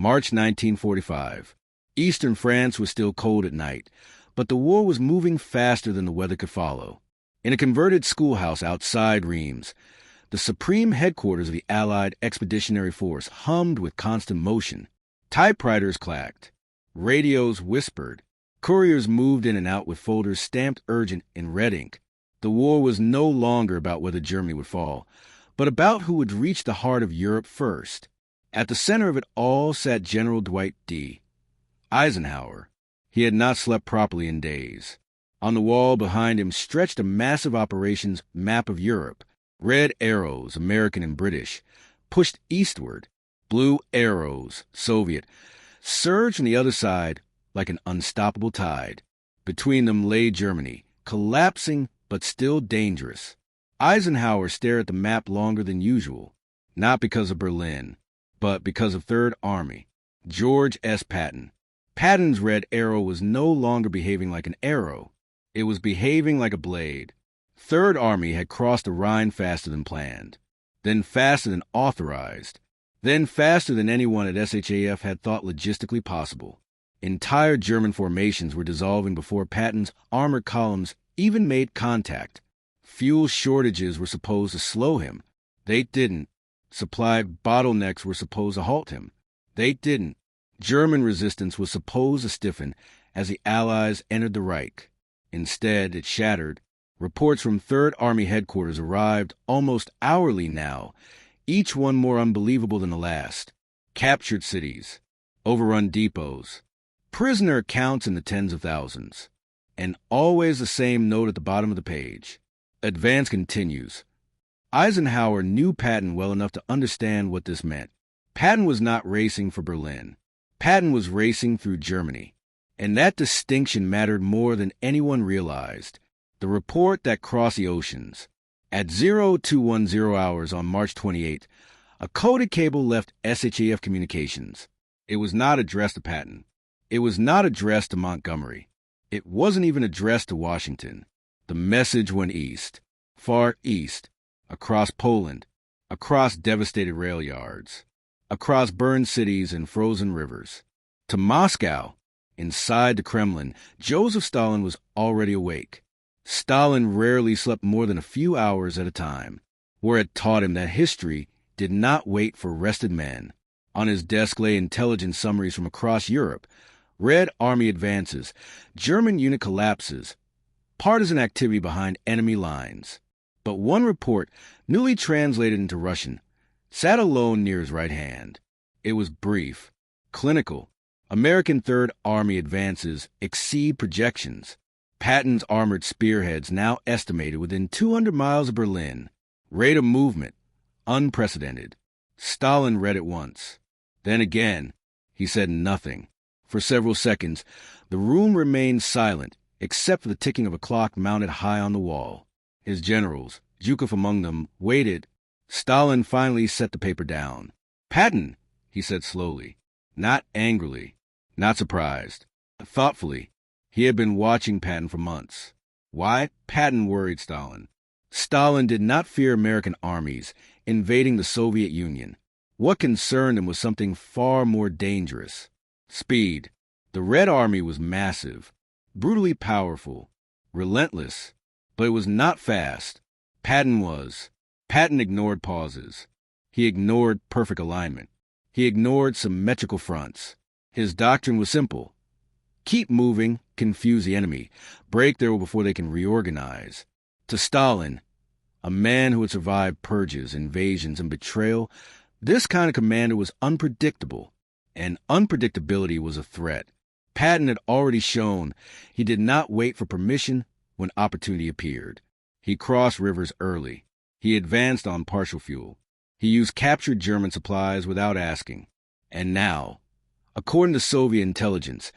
March 1945. Eastern France was still cold at night, but the war was moving faster than the weather could follow. In a converted schoolhouse outside Reims, the supreme headquarters of the Allied Expeditionary Force hummed with constant motion. Typewriters clacked. Radios whispered. Couriers moved in and out with folders stamped urgent in red ink. The war was no longer about whether Germany would fall, but about who would reach the heart of Europe first. At the center of it all sat General Dwight D. Eisenhower. He had not slept properly in days. On the wall behind him stretched a massive operations map of Europe. Red arrows, American and British, pushed eastward. Blue arrows, Soviet, surged from the other side like an unstoppable tide. Between them lay Germany, collapsing but still dangerous. Eisenhower stared at the map longer than usual, not because of Berlin, but because of Third Army. George S. Patton. Patton's red arrow was no longer behaving like an arrow. It was behaving like a blade. Third Army had crossed the Rhine faster than planned, then faster than authorized, then faster than anyone at SHAF had thought logistically possible. Entire German formations were dissolving before Patton's armored columns even made contact. Fuel shortages were supposed to slow him. They didn't. Supply bottlenecks were supposed to halt him. They didn't. German resistance was supposed to stiffen as the Allies entered the Reich. Instead, it shattered. Reports from Third Army headquarters arrived almost hourly now, each one more unbelievable than the last. Captured cities, overrun depots, prisoner counts in the tens of thousands, and always the same note at the bottom of the page. Advance continues. Eisenhower knew Patton well enough to understand what this meant. Patton was not racing for Berlin. Patton was racing through Germany, and that distinction mattered more than anyone realized. The report that crossed the oceans. At 0210 hours on March 28th, a coded cable left SHAF communications. It was not addressed to Patton. It was not addressed to Montgomery. It wasn't even addressed to Washington. The message went east, far east, across Poland, across devastated rail yards, across burned cities and frozen rivers. To Moscow, inside the Kremlin, Joseph Stalin was already awake. Stalin rarely slept more than a few hours at a time. War had taught him that history did not wait for rested men. On his desk lay intelligence summaries from across Europe. Red Army advances, German unit collapses, partisan activity behind enemy lines. But one report, newly translated into Russian, sat alone near his right hand. It was brief, clinical. American Third Army advances exceed projections. Patton's armored spearheads now estimated within 200 miles of Berlin. Rate of movement, unprecedented. Stalin read it once. Then again, he said nothing. For several seconds, the room remained silent, except for the ticking of a clock mounted high on the wall. His generals, Zhukov among them, waited. Stalin finally set the paper down. "Patton," he said slowly, not angrily, not surprised, thoughtfully. He had been watching Patton for months. Why? Patton worried Stalin. Stalin did not fear American armies invading the Soviet Union. What concerned him was something far more dangerous. Speed. The Red Army was massive, brutally powerful, relentless, but it was not fast. Patton was. Patton ignored pauses. He ignored perfect alignment. He ignored symmetrical fronts. His doctrine was simple. Keep moving, confuse the enemy, break there before they can reorganize. To Stalin, a man who had survived purges, invasions, and betrayal, this kind of commander was unpredictable, and unpredictability was a threat. Patton had already shown he did not wait for permission when opportunity appeared. He crossed rivers early. He advanced on partial fuel. He used captured German supplies without asking. And now, according to Soviet intelligence,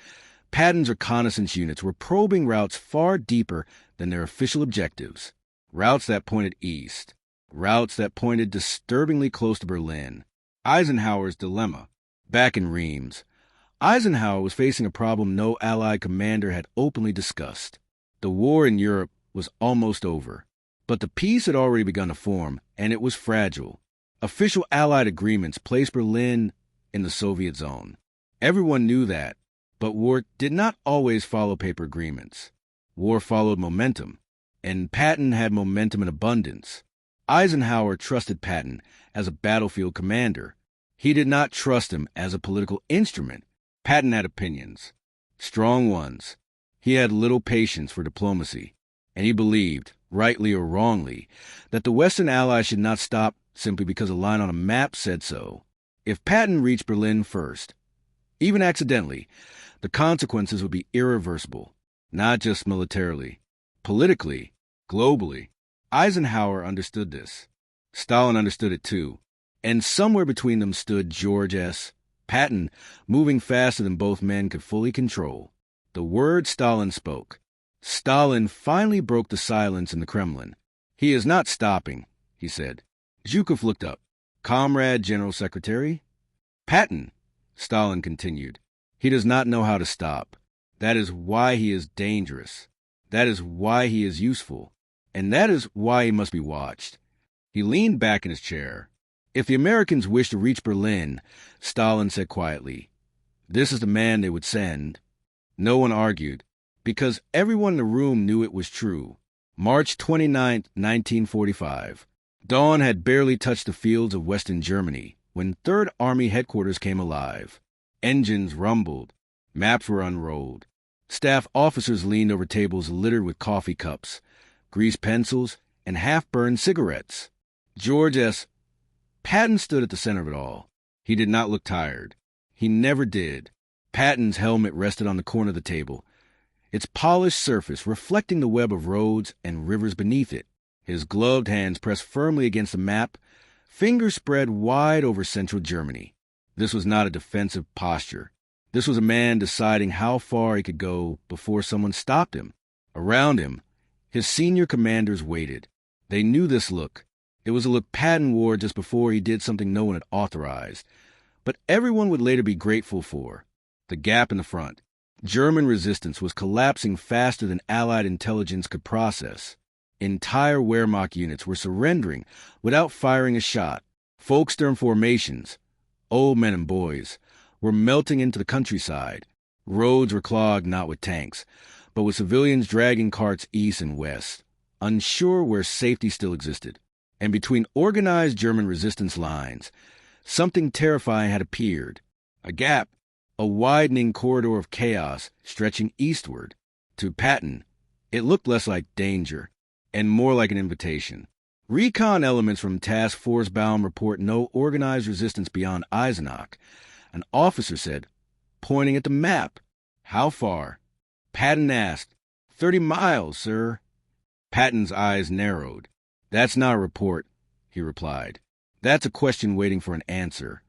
Patton's reconnaissance units were probing routes far deeper than their official objectives. Routes that pointed east. Routes that pointed disturbingly close to Berlin. Eisenhower's dilemma. Back in Reims, Eisenhower was facing a problem no Allied commander had openly discussed. The war in Europe was almost over, but the peace had already begun to form, and it was fragile. Official Allied agreements placed Berlin in the Soviet zone. Everyone knew that, but war did not always follow paper agreements. War followed momentum, and Patton had momentum in abundance. Eisenhower trusted Patton as a battlefield commander. He did not trust him as a political instrument. Patton had opinions, strong ones. He had little patience for diplomacy, and he believed, rightly or wrongly, that the Western Allies should not stop simply because a line on a map said so. If Patton reached Berlin first, even accidentally, the consequences would be irreversible, not just militarily, politically, globally. Eisenhower understood this. Stalin understood it too. And somewhere between them stood George S. Patton, moving faster than both men could fully control. The word Stalin spoke. Stalin finally broke the silence in the Kremlin. "He is not stopping," he said. Zhukov looked up. "Comrade General Secretary?" "Patton," Stalin continued. "He does not know how to stop. That is why he is dangerous. That is why he is useful. And that is why he must be watched." He leaned back in his chair. "If the Americans wish to reach Berlin," Stalin said quietly, "this is the man they would send." No one argued, because everyone in the room knew it was true. March 29, 1945. Dawn had barely touched the fields of Western Germany when Third Army headquarters came alive. Engines rumbled. Maps were unrolled. Staff officers leaned over tables littered with coffee cups, greased pencils, and half-burned cigarettes. George S. Patton stood at the center of it all. He did not look tired. He never did. Patton's helmet rested on the corner of the table, its polished surface reflecting the web of roads and rivers beneath it. His gloved hands pressed firmly against the map, fingers spread wide over central Germany. This was not a defensive posture. This was a man deciding how far he could go before someone stopped him. Around him, his senior commanders waited. They knew this look. It was a look Patton wore just before he did something no one had authorized, but everyone would later be grateful for. The gap in the front. German resistance was collapsing faster than Allied intelligence could process. Entire Wehrmacht units were surrendering without firing a shot. Volkssturm formations, old men and boys, were melting into the countryside. Roads were clogged not with tanks, but with civilians dragging carts east and west, unsure where safety still existed. And between organized German resistance lines, something terrifying had appeared. A gap, a widening corridor of chaos stretching eastward. To Patton, it looked less like danger and more like an invitation. Recon elements from Task Force Baum report no organized resistance beyond Eisenach. An officer said, pointing at the map. "How far?" Patton asked. 30 miles, sir." Patton's eyes narrowed. "That's not a report," he replied. "That's a question waiting for an answer."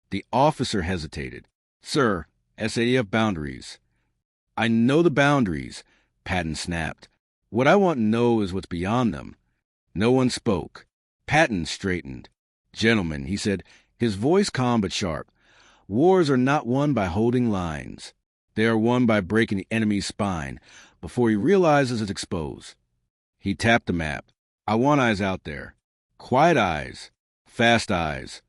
The officer hesitated. "Sir, SADF boundaries." "I know the boundaries," Patton snapped. "What I want to know is what's beyond them." No one spoke. Patton straightened. "Gentlemen," he said, his voice calm but sharp, "wars are not won by holding lines. They are won by breaking the enemy's spine before he realizes it's exposed." He tapped the map. "I want eyes out there. Quiet eyes. Fast eyes."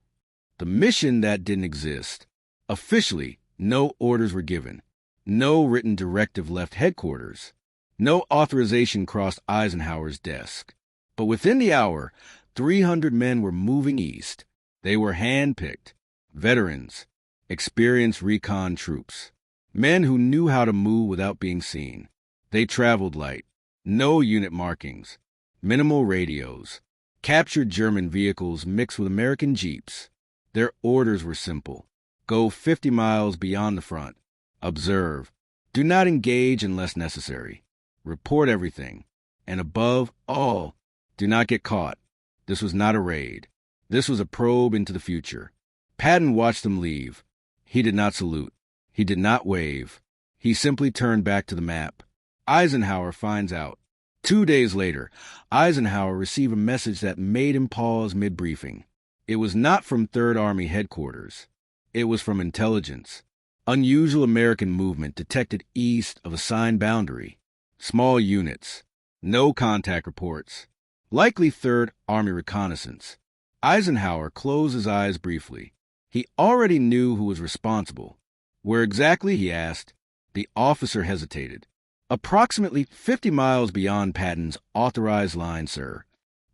The mission that didn't exist. Officially, no orders were given. No written directive left headquarters. No authorization crossed Eisenhower's desk. But within the hour, 300 men were moving east. They were hand-picked, veterans, experienced recon troops, men who knew how to move without being seen. They traveled light, no unit markings, minimal radios, captured German vehicles mixed with American jeeps. Their orders were simple. Go 50 miles beyond the front. Observe. Do not engage unless necessary. Report everything. And above all, do not get caught. This was not a raid. This was a probe into the future. Patton watched them leave. He did not salute. He did not wave. He simply turned back to the map. Eisenhower finds out. 2 days later, Eisenhower received a message that made him pause mid-briefing. It was not from Third Army headquarters. It was from intelligence. Unusual American movement detected east of assigned boundary. Small units. No contact reports. Likely Third Army reconnaissance. Eisenhower closed his eyes briefly. He already knew who was responsible. Where exactly, he asked. The officer hesitated. Approximately 50 miles beyond Patton's authorized line, sir.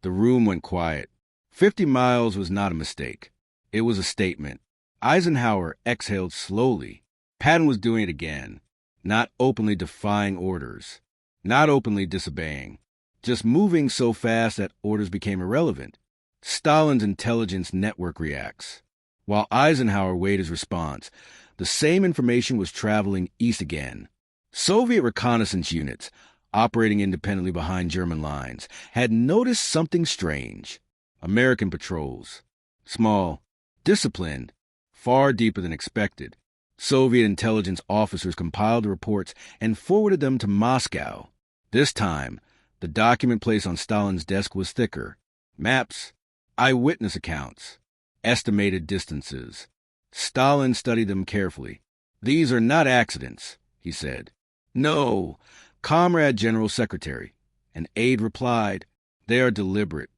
The room went quiet. 50 miles was not a mistake. It was a statement. Eisenhower exhaled slowly. Patton was doing it again, not openly defying orders, not openly disobeying, just moving so fast that orders became irrelevant. Stalin's intelligence network reacts. While Eisenhower weighed his response, the same information was traveling east again. Soviet reconnaissance units, operating independently behind German lines, had noticed something strange. American patrols. Small, disciplined, far deeper than expected. Soviet intelligence officers compiled the reports and forwarded them to Moscow. This time, the document placed on Stalin's desk was thicker. Maps, eyewitness accounts, estimated distances. Stalin studied them carefully. "These are not accidents," he said. "No, Comrade General Secretary," an aide replied. "They are deliberate."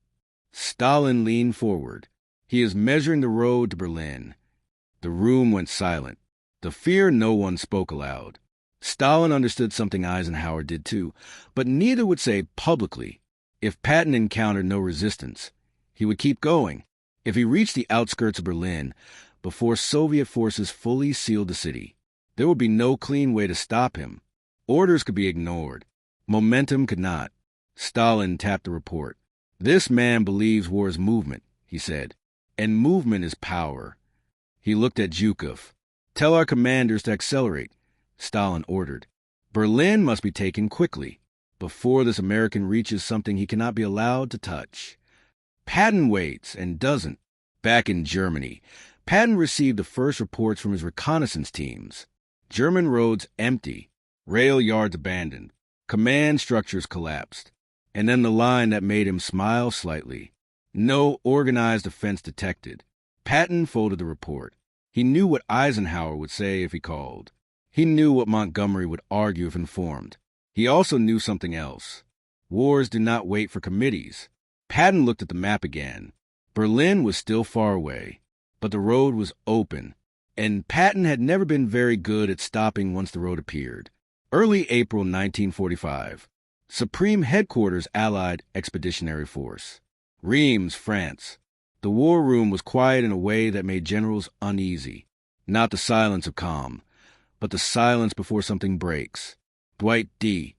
Stalin leaned forward. "He is measuring the road to Berlin." The room went silent. The fear no one spoke aloud. Stalin understood something Eisenhower did too, but neither would say publicly. If Patton encountered no resistance, he would keep going. If he reached the outskirts of Berlin before Soviet forces fully sealed the city, there would be no clean way to stop him. Orders could be ignored. Momentum could not. Stalin tapped the report. "This man believes war is movement," he said, "and movement is power." He looked at Zhukov. "Tell our commanders to accelerate," Stalin ordered. "Berlin must be taken quickly, before this American reaches something he cannot be allowed to touch." Patton waits and doesn't. Back in Germany, Patton received the first reports from his reconnaissance teams. German roads empty, rail yards abandoned, command structures collapsed, and then the line that made him smile slightly. No organized offense detected. Patton folded the report. He knew what Eisenhower would say if he called. He knew what Montgomery would argue if informed. He also knew something else. Wars do not wait for committees. Patton looked at the map again. Berlin was still far away, but the road was open, and Patton had never been very good at stopping once the road appeared. Early April 1945. Supreme Headquarters Allied Expeditionary Force. Reims, France. The war room was quiet in a way that made generals uneasy. Not the silence of calm, but the silence before something breaks. Dwight D.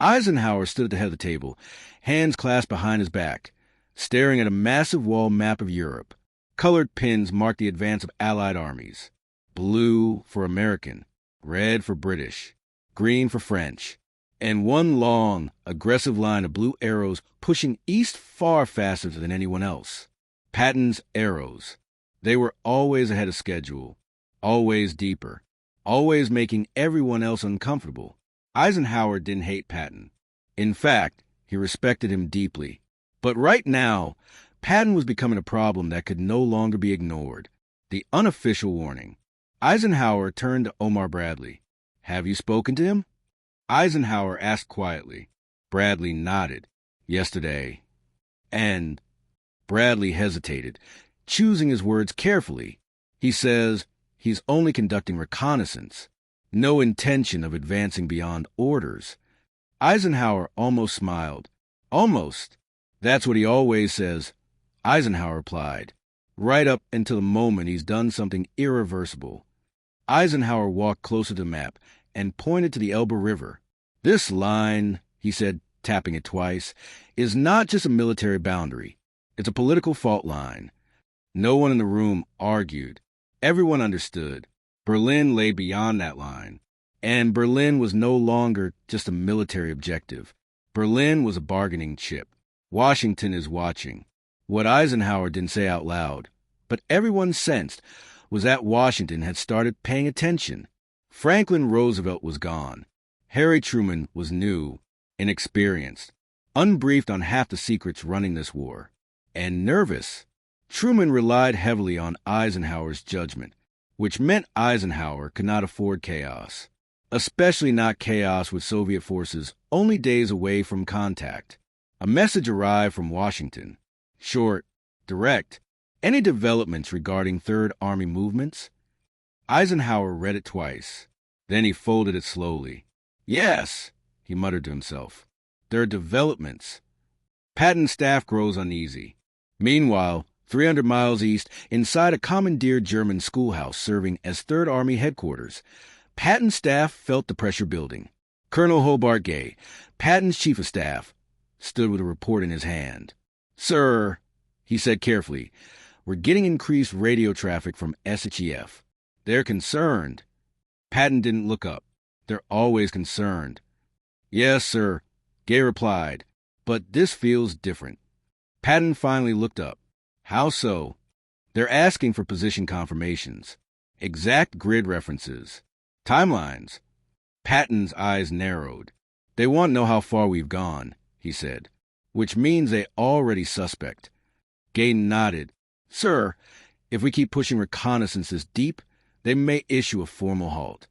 Eisenhower stood at the head of the table, hands clasped behind his back, staring at a massive wall map of Europe. Colored pins marked the advance of Allied armies. Blue for American, red for British, green for French, and one long, aggressive line of blue arrows pushing east far faster than anyone else. Patton's arrows. They were always ahead of schedule, always deeper, always making everyone else uncomfortable. Eisenhower didn't hate Patton. In fact, he respected him deeply. But right now, Patton was becoming a problem that could no longer be ignored. The unofficial warning. Eisenhower turned to Omar Bradley. "Have you spoken to him?" Eisenhower asked quietly. Bradley nodded. "Yesterday." "And?" Bradley hesitated, choosing his words carefully. "He says he's only conducting reconnaissance. No intention of advancing beyond orders." Eisenhower almost smiled. "Almost. That's what he always says," Eisenhower replied. "Right up until the moment he's done something irreversible." Eisenhower walked closer to the map and pointed to the Elbe River. "This line," he said, tapping it twice, "is not just a military boundary. It's a political fault line." No one in the room argued. Everyone understood. Berlin lay beyond that line. And Berlin was no longer just a military objective. Berlin was a bargaining chip. Washington is watching. What Eisenhower didn't say out loud, but everyone sensed, was that Washington had started paying attention. Franklin Roosevelt was gone. Harry Truman was new, inexperienced, unbriefed on half the secrets running this war, and nervous. Truman relied heavily on Eisenhower's judgment, which meant Eisenhower could not afford chaos, especially not chaos with Soviet forces only days away from contact. A message arrived from Washington. Short, direct, Any developments regarding Third Army movements? Eisenhower read it twice. Then he folded it slowly. Yes, he muttered to himself. There are developments. Patton's staff grows uneasy. Meanwhile, 300 miles east, inside a commandeered German schoolhouse serving as Third Army headquarters, Patton's staff felt the pressure building. Colonel Hobart Gay, Patton's chief of staff, stood with a report in his hand. "Sir," he said carefully, "we're getting increased radio traffic from SHEF. They're concerned." Patton didn't look up. "They're always concerned." "Yes, sir," Gay replied, "but this feels different." Patton finally looked up. "How so?" "They're asking for position confirmations, exact grid references, timelines." Patton's eyes narrowed. "They want to know how far we've gone," he said, "which means they already suspect." Gay nodded. "Sir, if we keep pushing reconnaissances deep, they may issue a formal halt."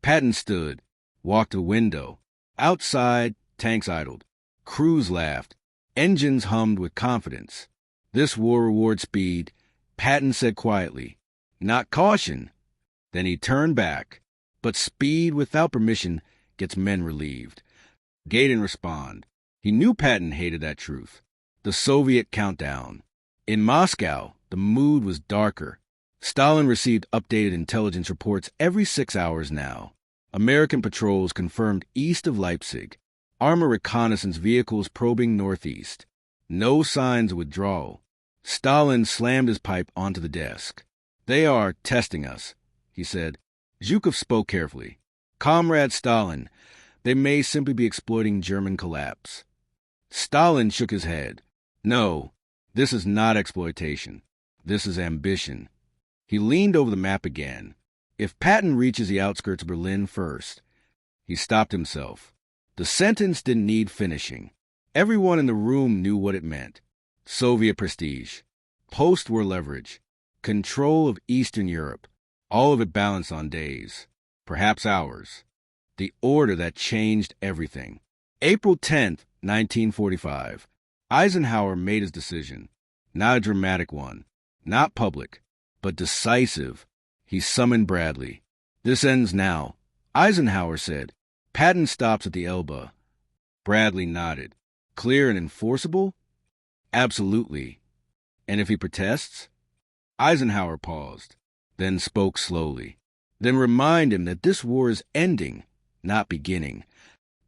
Patton stood, walked to the window. Outside, tanks idled. Crews laughed. Engines hummed with confidence. "This war rewards speed," Patton said quietly. "Not caution." Then he turned back. "But speed without permission gets men relieved." Gay didn't respond. He knew Patton hated that truth. The Soviet countdown. In Moscow, the mood was darker. Stalin received updated intelligence reports every 6 hours now. American patrols confirmed east of Leipzig. Armor reconnaissance vehicles probing northeast. No signs of withdrawal. Stalin slammed his pipe onto the desk. "They are testing us," he said. Zhukov spoke carefully. "Comrade Stalin, they may simply be exploiting German collapse." Stalin shook his head. "No, this is not exploitation. This is ambition." He leaned over the map again. "If Patton reaches the outskirts of Berlin first..." He stopped himself. The sentence didn't need finishing. Everyone in the room knew what it meant. Soviet prestige, post-war leverage, control of Eastern Europe, all of it balanced on days, perhaps hours. The order that changed everything. April 10th, 1945. Eisenhower made his decision. Not a dramatic one, not public, but decisive. He summoned Bradley. "This ends now," Eisenhower said. "Patton stops at the Elbe." Bradley nodded. "Clear and enforceable?" "Absolutely." "And if he protests?" Eisenhower paused, then spoke slowly. "Then remind him that this war is ending, not beginning."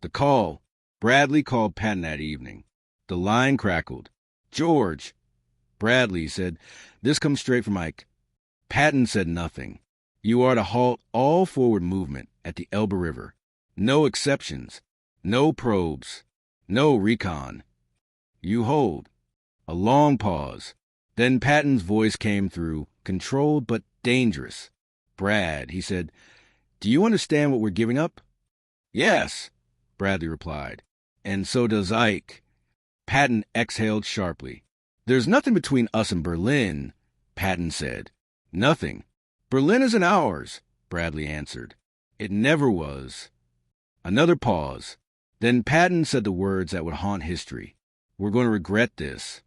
The call. Bradley called Patton that evening. The line crackled. "George." Bradley said, "This comes straight from Ike." Patton said nothing. "You are to halt all forward movement at the Elbe River. No exceptions. No probes. No recon. You hold." A long pause. Then Patton's voice came through, controlled but dangerous. "Brad," he said, "do you understand what we're giving up?" "Yes," Bradley replied. "And so does Ike." Patton exhaled sharply. "There's nothing between us and Berlin," Patton said. "Nothing. Berlin isn't ours," Bradley answered. "It never was." Another pause. Then Patton said the words that would haunt history. "We're going to regret this."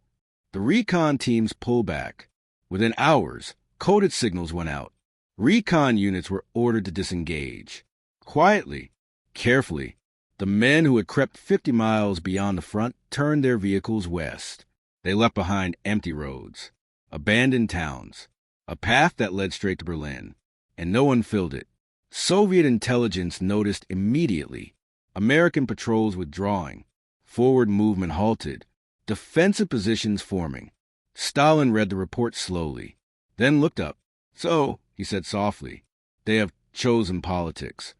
The recon teams pulled back. Within hours, coded signals went out. Recon units were ordered to disengage. Quietly, carefully, the men who had crept 50 miles beyond the front turned their vehicles west. They left behind empty roads, abandoned towns, a path that led straight to Berlin, and no one filled it. Soviet intelligence noticed immediately. American patrols withdrawing, forward movement halted, defensive positions forming. Stalin read the report slowly, then looked up. "So," he said softly, "they have chosen politics."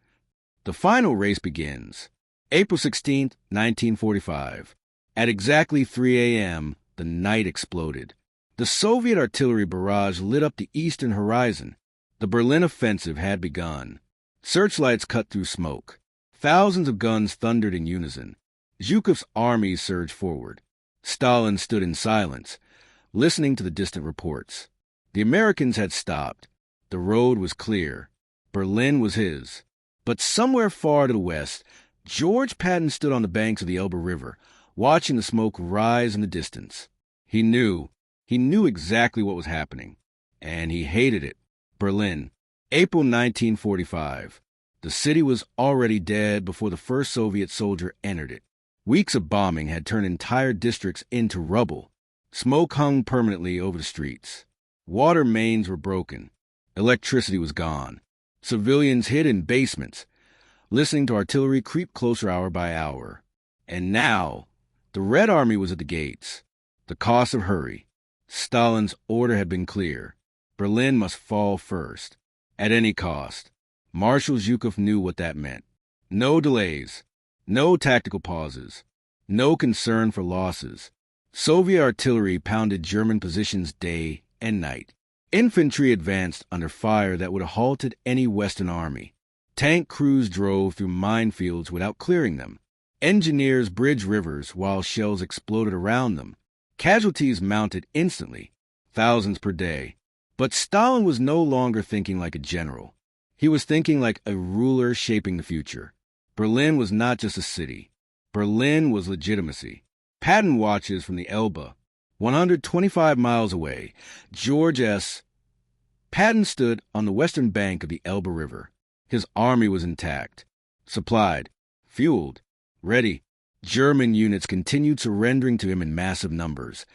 The final race begins. April 16th, 1945. At exactly 3 a.m., the night exploded. The Soviet artillery barrage lit up the eastern horizon. The Berlin offensive had begun. Searchlights cut through smoke. Thousands of guns thundered in unison. Zhukov's army surged forward. Stalin stood in silence, listening to the distant reports. The Americans had stopped. The road was clear. Berlin was his. But somewhere far to the west, George Patton stood on the banks of the Elbe River, watching the smoke rise in the distance. He knew He knew exactly what was happening, and he hated it. Berlin, April 1945. The city was already dead before the first Soviet soldier entered it. Weeks of bombing had turned entire districts into rubble. Smoke hung permanently over the streets. Water mains were broken. Electricity was gone. Civilians hid in basements, listening to artillery creep closer hour by hour. And now, the Red Army was at the gates. The cost of hurry. Stalin's order had been clear. Berlin must fall first, at any cost. Marshal Zhukov knew what that meant. No delays, no tactical pauses, no concern for losses. Soviet artillery pounded German positions day and night. Infantry advanced under fire that would have halted any Western army. Tank crews drove through minefields without clearing them. Engineers bridged rivers while shells exploded around them. Casualties mounted instantly, thousands per day. But Stalin was no longer thinking like a general. He was thinking like a ruler shaping the future. Berlin was not just a city. Berlin was legitimacy. Patton watches from the Elbe. 125 miles away, George S. Patton stood on the western bank of the Elbe River. His army was intact, supplied, fueled, ready. German units continued surrendering to him in massive numbers,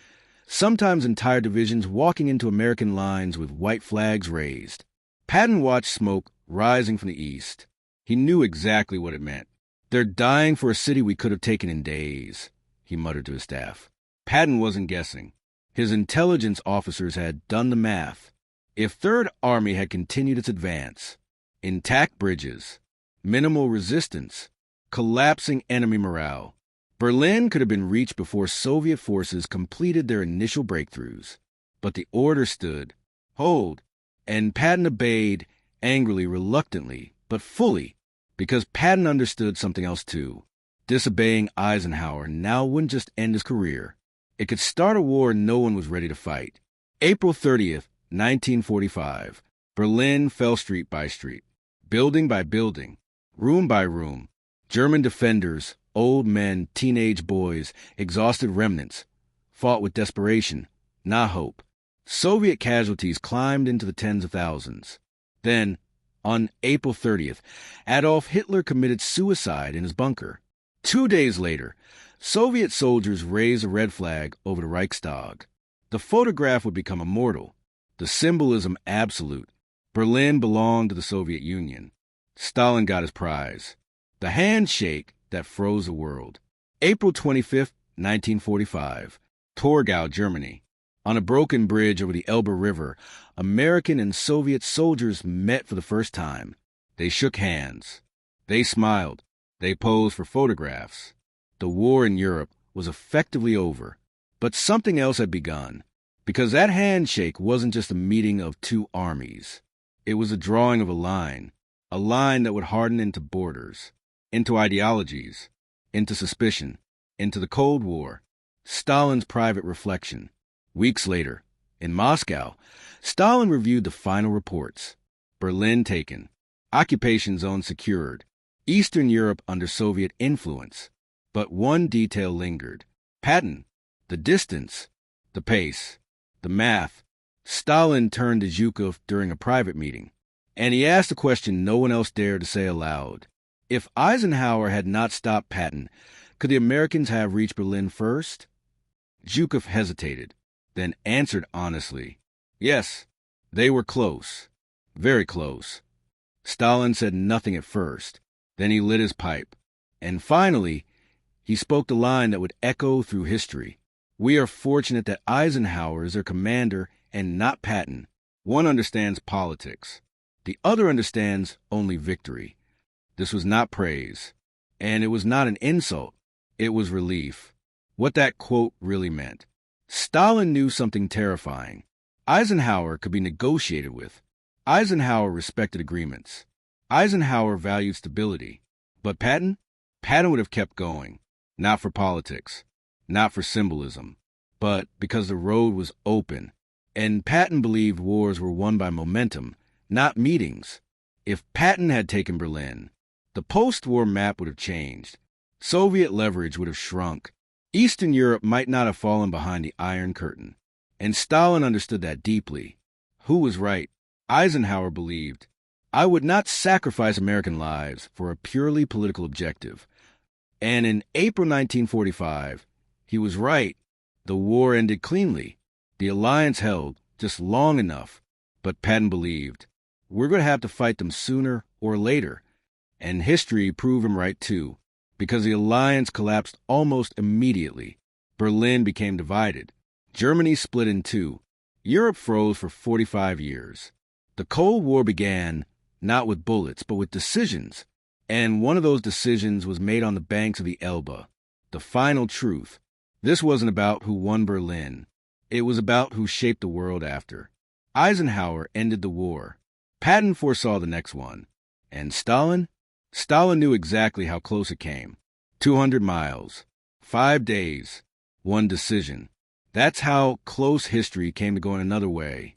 sometimes entire divisions walking into American lines with white flags raised. Patton watched smoke rising from the east. He knew exactly what it meant. "They're dying for a city we could have taken in days," he muttered to his staff. Patton wasn't guessing. His intelligence officers had done the math. If Third Army had continued its advance, intact bridges, minimal resistance, collapsing enemy morale, Berlin could have been reached before Soviet forces completed their initial breakthroughs. But the order stood, "Hold," and Patton obeyed, angrily, reluctantly, but fully, because Patton understood something else too. Disobeying Eisenhower now wouldn't just end his career. It could start a war no one was ready to fight. April 30th, 1945. Berlin fell street by street, building by building, room by room. German defenders, old men, teenage boys, exhausted remnants, fought with desperation, not hope. Soviet casualties climbed into the tens of thousands. Then, on April 30th, Adolf Hitler committed suicide in his bunker. 2 days later, Soviet soldiers raised a red flag over the Reichstag. The photograph would become immortal, the symbolism absolute. Berlin belonged to the Soviet Union. Stalin got his prize, the handshake that froze the world. April 25th, 1945, Torgau, Germany. On a broken bridge over the Elbe River, American and Soviet soldiers met for the first time. They shook hands. They smiled. They posed for photographs. The war in Europe was effectively over. But something else had begun, because that handshake wasn't just a meeting of two armies. It was a drawing of a line that would harden into borders, into ideologies, into suspicion, into the Cold War. Stalin's private reflection. Weeks later, in Moscow, Stalin reviewed the final reports. Berlin taken, occupation zone secured, Eastern Europe under Soviet influence. But one detail lingered. Patton, the distance, the pace, the math. Stalin turned to Zhukov during a private meeting, and he asked a question no one else dared to say aloud. If Eisenhower had not stopped Patton, could the Americans have reached Berlin first? Zhukov hesitated, then answered honestly, "Yes, they were close, very close." Stalin said nothing at first. Then he lit his pipe. And finally, he spoke the line that would echo through history. "We are fortunate that Eisenhower is their commander and not Patton. One understands politics. The other understands only victory." This was not praise, and it was not an insult. It was relief. What that quote really meant. Stalin knew something terrifying. Eisenhower could be negotiated with. Eisenhower respected agreements. Eisenhower valued stability. But Patton? Patton would have kept going. Not for politics. Not for symbolism. But because the road was open. And Patton believed wars were won by momentum, not meetings. If Patton had taken Berlin, the post-war map would have changed. Soviet leverage would have shrunk. Eastern Europe might not have fallen behind the Iron Curtain. And Stalin understood that deeply. Who was right? Eisenhower believed, I would not sacrifice American lives for a purely political objective. And in April 1945, he was right. The war ended cleanly. The alliance held just long enough, but Patton believed, we're going to have to fight them sooner or later. And history proved him right too, because the alliance collapsed almost immediately. Berlin became divided. Germany split in two. Europe froze for 45 years. The Cold War began not with bullets, but with decisions. And one of those decisions was made on the banks of the Elbe. The final truth. This wasn't about who won Berlin. It was about who shaped the world after. Eisenhower ended the war. Patton foresaw the next one. And Stalin? Stalin knew exactly how close it came. 200 miles. 5 days. One decision. That's how close history came to going another way.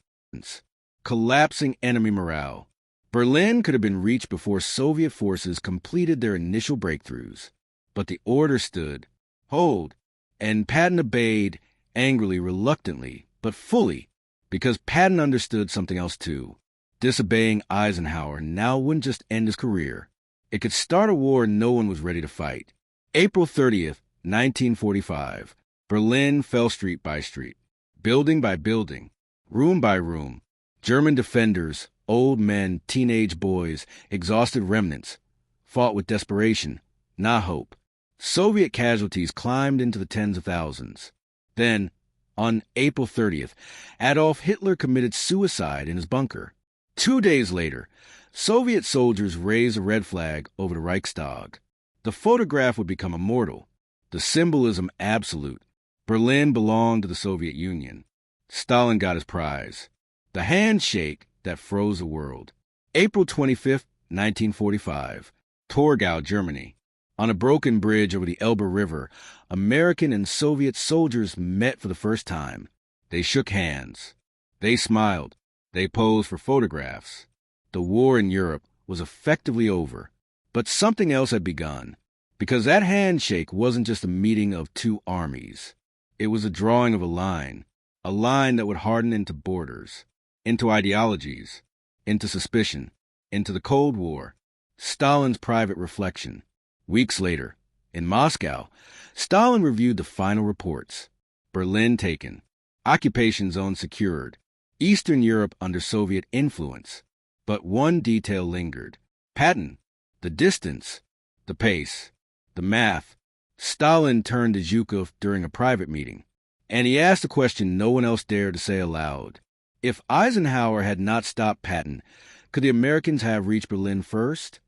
Collapsing enemy morale. Berlin could have been reached before Soviet forces completed their initial breakthroughs. But the order stood, hold, and Patton obeyed, angrily, reluctantly, but fully, because Patton understood something else too. Disobeying Eisenhower now wouldn't just end his career. It could start a war no one was ready to fight. April 30th, 1945. Berlin fell street by street, building by building, room by room. German defenders, old men, teenage boys, exhausted remnants, fought with desperation, not hope. Soviet casualties climbed into the tens of thousands. Then, on April 30th, Adolf Hitler committed suicide in his bunker. 2 days later, Soviet soldiers raised a red flag over the Reichstag. The photograph would become immortal, the symbolism absolute. Berlin belonged to the Soviet Union. Stalin got his prize. The handshake that froze the world. April 25th, 1945. Torgau, Germany. On a broken bridge over the Elbe River, American and Soviet soldiers met for the first time. They shook hands. They smiled. They posed for photographs. The war in Europe was effectively over. But something else had begun, because that handshake wasn't just a meeting of two armies. It was a drawing of a line that would harden into borders, into ideologies, into suspicion, into the Cold War. Stalin's private reflection. Weeks later, in Moscow, Stalin reviewed the final reports. Berlin taken, occupation zone secured, Eastern Europe under Soviet influence. But one detail lingered. Patton, the distance, the pace, the math. Stalin turned to Zhukov during a private meeting, and he asked a question no one else dared to say aloud. If Eisenhower had not stopped Patton, could the Americans have reached Berlin first?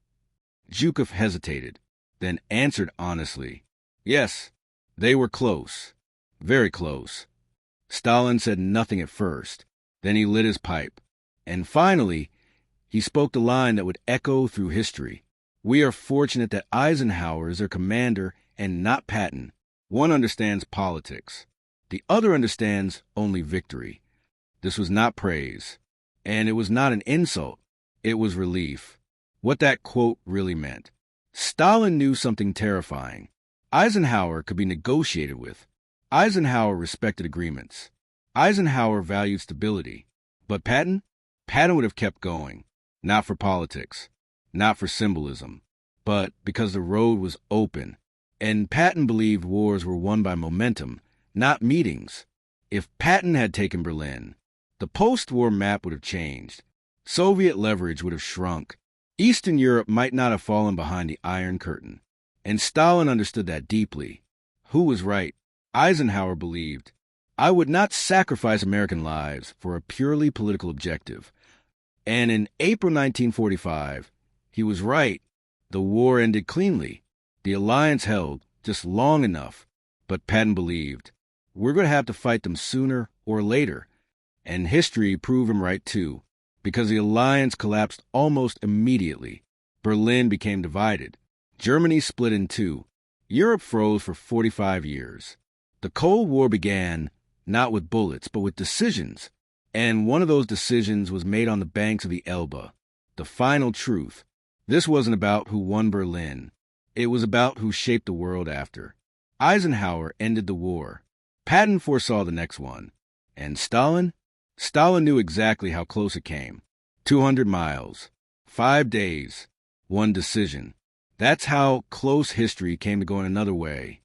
Zhukov hesitated, then answered honestly, yes, they were close, very close. Stalin said nothing at first, then he lit his pipe, and finally, he spoke the line that would echo through history. We are fortunate that Eisenhower is their commander and not Patton. One understands politics. The other understands only victory. This was not praise, and it was not an insult. It was relief. What that quote really meant. Stalin knew something terrifying. Eisenhower could be negotiated with. Eisenhower respected agreements. Eisenhower valued stability. But Patton? Patton would have kept going. Not for politics. Not for symbolism. But because the road was open. And Patton believed wars were won by momentum, not meetings. If Patton had taken Berlin, the post-war map would have changed. Soviet leverage would have shrunk. Eastern Europe might not have fallen behind the Iron Curtain. And Stalin understood that deeply. Who was right? Eisenhower believed, I would not sacrifice American lives for a purely political objective. And in April 1945, he was right. The war ended cleanly. The alliance held just long enough, but Patton believed, we're going to have to fight them sooner or later. And history proved him right too, because the alliance collapsed almost immediately. Berlin became divided. Germany split in two. Europe froze for 45 years. The Cold War began not with bullets, but with decisions. And one of those decisions was made on the banks of the Elbe. The final truth. This wasn't about who won Berlin. It was about who shaped the world after. Eisenhower ended the war. Patton foresaw the next one. And Stalin? Stalin knew exactly how close it came. 200 miles, 5 days, one decision. That's how close history came to going another way.